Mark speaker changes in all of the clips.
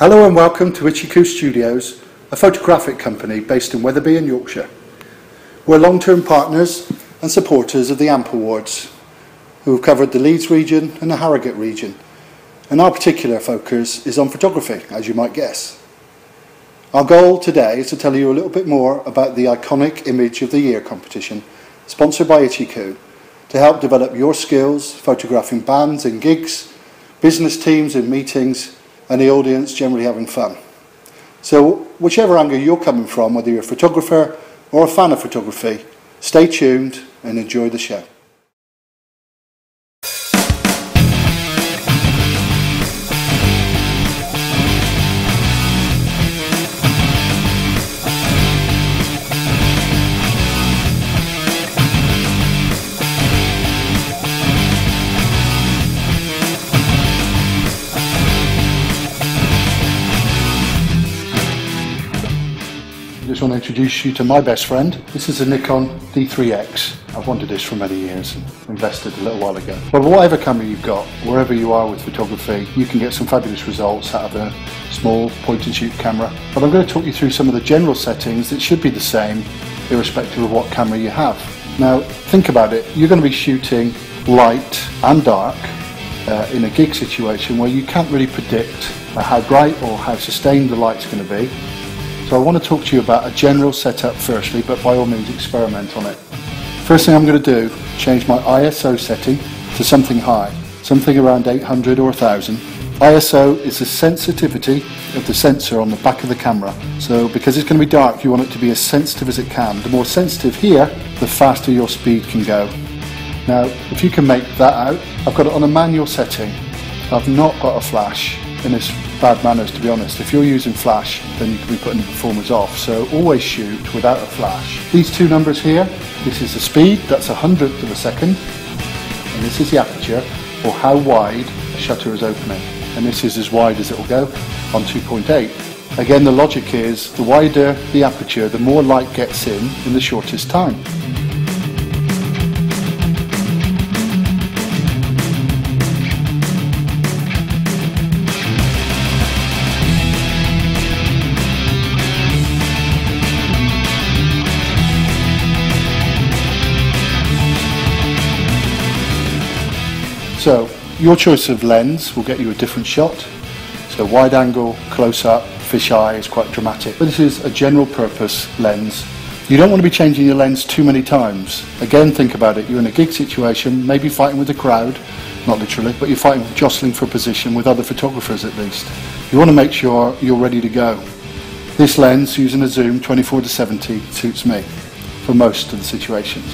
Speaker 1: Hello and welcome to ItchyKOO Studios, a photographic company based in Wetherby in Yorkshire. We're long-term partners and supporters of the AMP Awards, who have covered the Leeds region and the Harrogate region, and our particular focus is on photography, as you might guess. Our goal today is to tell you a little bit more about the iconic Image of the Year competition, sponsored by ItchyKOO, to help develop your skills photographing bands and gigs, business teams in meetings, and the audience generally having fun. So whichever angle you're coming from, whether you're a photographer or a fan of photography, stay tuned and enjoy the show. I just want to introduce you to my best friend. This is a Nikon D3X. I've wanted this for many years and invested a little while ago. But whatever camera you've got, wherever you are with photography, you can get some fabulous results out of a small point and shoot camera. But I'm going to talk you through some of the general settings that should be the same irrespective of what camera you have. Now think about it, you're going to be shooting light and dark in a gig situation where you can't really predict how bright or how sustained the light's going to be. So I want to talk to you about a general setup firstly, but by all means experiment on it. First thing I'm going to do, change my ISO setting to something high, something around 800 or 1000. ISO is the sensitivity of the sensor on the back of the camera. So because it's going to be dark, you want it to be as sensitive as it can. The more sensitive here, the faster your speed can go. Now, if you can make that out, I've got it on a manual setting. I've not got a flash. And it's bad manners, to be honest. If you're using flash, then you can be putting the performance off. So always shoot without a flash. These two numbers here, this is the speed, that's 100th of a second. And this is the aperture, or how wide the shutter is opening. And this is as wide as it will go on 2.8. Again, the logic is, the wider the aperture, the more light gets in the shortest time. So, your choice of lens will get you a different shot. So wide angle, close up, fisheye is quite dramatic. But this is a general purpose lens. You don't want to be changing your lens too many times. Again, think about it. You're in a gig situation, maybe fighting with a crowd, not literally, but you're fighting, jostling for position with other photographers at least. You want to make sure you're ready to go. This lens, using a zoom 24-70, suits me for most of the situations.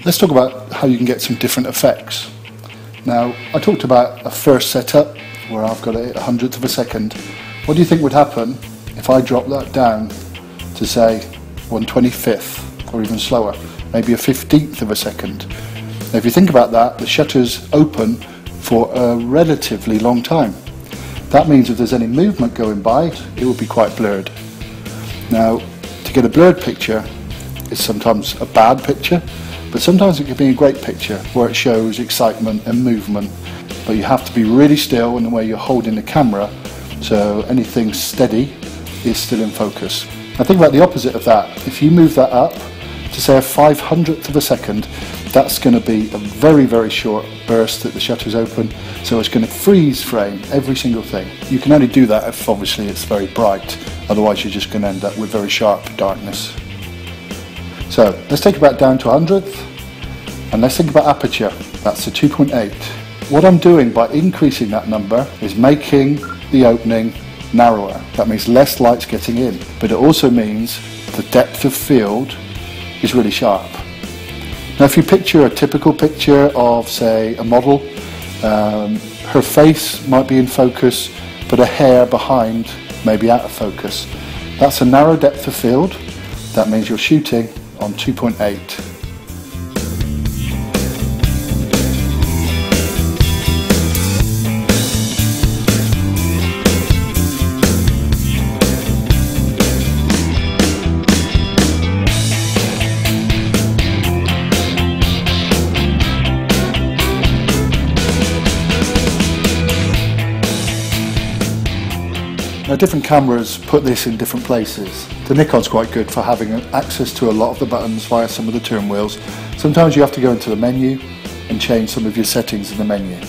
Speaker 1: Let's talk about how you can get some different effects. Now, I talked about a first setup where I've got it at 100th of a second. What do you think would happen if I drop that down to say 1/25th or even slower, maybe a 15th of a second? Now, if you think about that, the shutter's open for a relatively long time. That means if there's any movement going by, it will be quite blurred. Now, to get a blurred picture is sometimes a bad picture, but sometimes it can be a great picture where it shows excitement and movement, but you have to be really still in the way you're holding the camera, so anything steady is still in focus. Now think about the opposite of that. If you move that up to say a 500th of a second, that's going to be a very, very short burst that the shutter's open, so it's going to freeze frame every single thing. You can only do that if obviously it's very bright, otherwise you're just going to end up with very sharp darkness. So let's take it back down to 100th, and let's think about aperture. That's the 2.8. What I'm doing by increasing that number is making the opening narrower. That means less light's getting in, but it also means the depth of field is really sharp. Now if you picture a typical picture of, say, a model, her face might be in focus, but her hair behind may be out of focus. That's a narrow depth of field. That means you're shooting on 2.8. Now, different cameras put this in different places. The Nikon's quite good for having access to a lot of the buttons via some of the turn wheels. Sometimes you have to go into the menu and change some of your settings in the menu.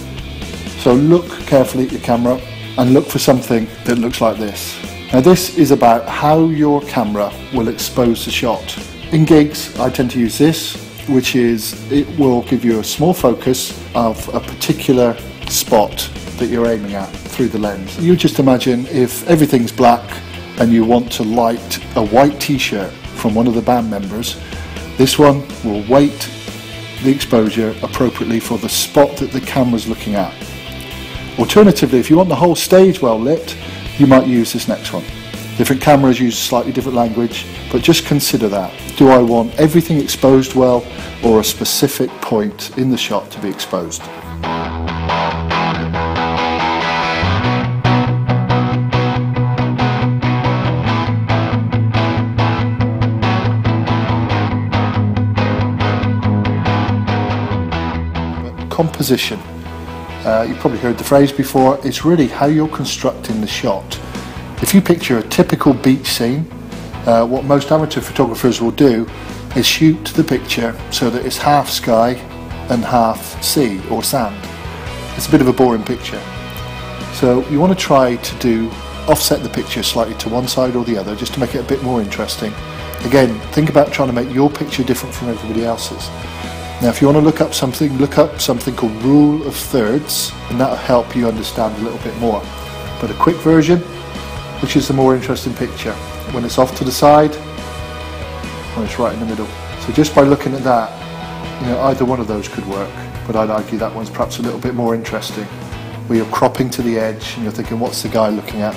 Speaker 1: So look carefully at your camera and look for something that looks like this. Now, this is about how your camera will expose the shot. In gigs, I tend to use this, which is, it will give you a small focus of a particular spot that you're aiming at through the lens. You just imagine if everything's black and you want to light a white t-shirt from one of the band members, this one will weight the exposure appropriately for the spot that the camera's looking at. Alternatively, if you want the whole stage well lit, you might use this next one. Different cameras use slightly different language, but just consider that. Do I want everything exposed well, or a specific point in the shot to be exposed? Composition. You've probably heard the phrase before. It's really how you're constructing the shot. If you picture a typical beach scene, what most amateur photographers will do is shoot the picture so that it's half sky and half sea or sand. It's a bit of a boring picture. So you want to try to offset the picture slightly to one side or the other, just to make it a bit more interesting. Again, think about trying to make your picture different from everybody else's. Now, if you want to look up something called rule of thirds, and that'll help you understand a little bit more. But a quick version, which is the more interesting picture, when it's off to the side, when it's right in the middle. So just by looking at that, either one of those could work, but I'd argue that one's perhaps a little bit more interesting, where you're cropping to the edge and you're thinking, what's the guy looking at?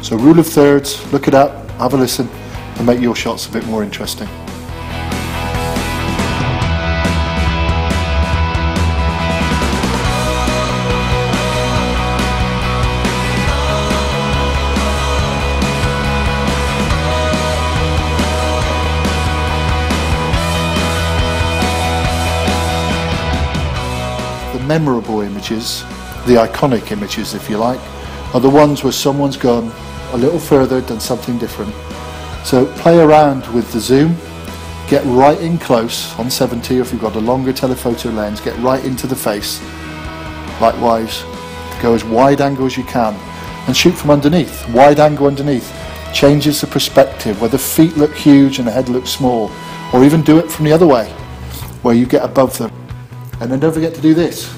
Speaker 1: So rule of thirds, look it up, have a listen, and make your shots a bit more interesting. Memorable images, the iconic images if you like, are the ones where someone's gone a little further, done something different. So play around with the zoom, get right in close on 70, or if you've got a longer telephoto lens, get right into the face. Likewise, go as wide angle as you can and shoot from underneath. Wide angle underneath changes the perspective, where the feet look huge and the head looks small, or even do it from the other way where you get above them. And then don't forget to do this.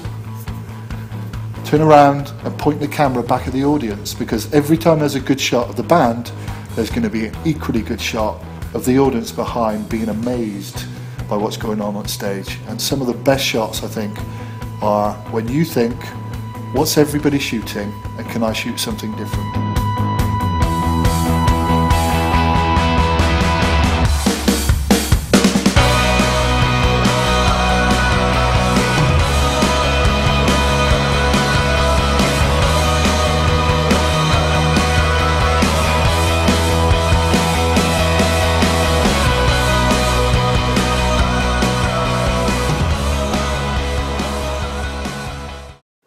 Speaker 1: Turn around and point the camera back at the audience, because every time there's a good shot of the band, there's going to be an equally good shot of the audience behind being amazed by what's going on stage. And some of the best shots, I think, are when you think, what's everybody shooting, and can I shoot something different?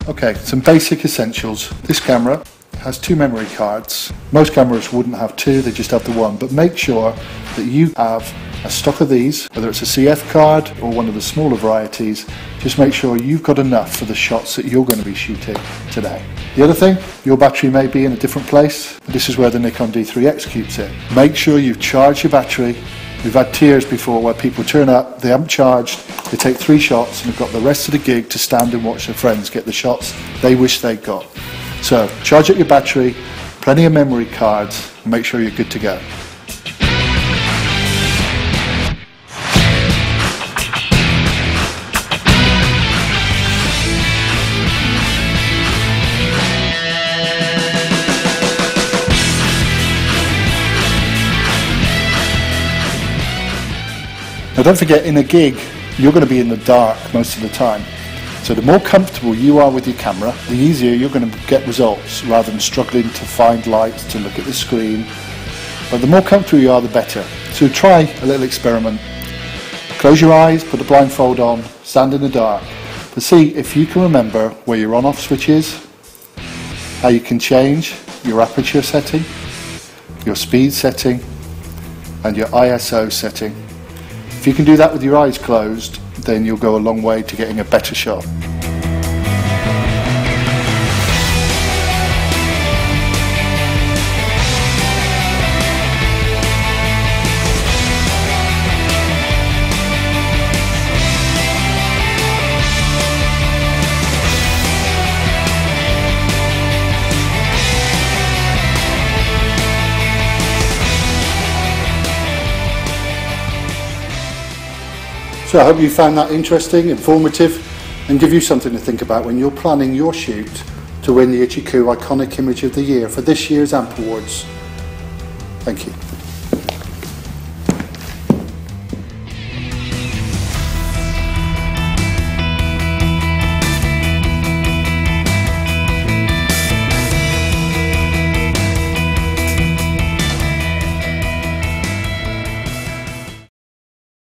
Speaker 1: Okay, some basic essentials. This camera has 2 memory cards. Most cameras wouldn't have 2, they just have the 1, but make sure that you have a stock of these, whether it's a CF card or one of the smaller varieties. Just make sure you've got enough for the shots that you're going to be shooting today. The other thing, your battery may be in a different place. This is where the Nikon D3X keeps it. Make sure you've charged your battery. We've had tiers before where people turn up, they haven't charged, they take 3 shots and have got the rest of the gig to stand and watch their friends get the shots they wish they'd got. So charge up your battery, plenty of memory cards, and make sure you're good to go. Now don't forget, in a gig, you're going to be in the dark most of the time. So the more comfortable you are with your camera, the easier you're going to get results, rather than struggling to find light, to look at the screen. But the more comfortable you are, the better. So try a little experiment. Close your eyes, put the blindfold on, stand in the dark. But see if you can remember where your on-off switch is, how you can change your aperture setting, your speed setting and your ISO setting. If you can do that with your eyes closed, then you'll go a long way to getting a better shot. So I hope you found that interesting, informative, and give you something to think about when you're planning your shoot to win the ItchyKOO Iconic Image of the Year for this year's AMP Awards. Thank you.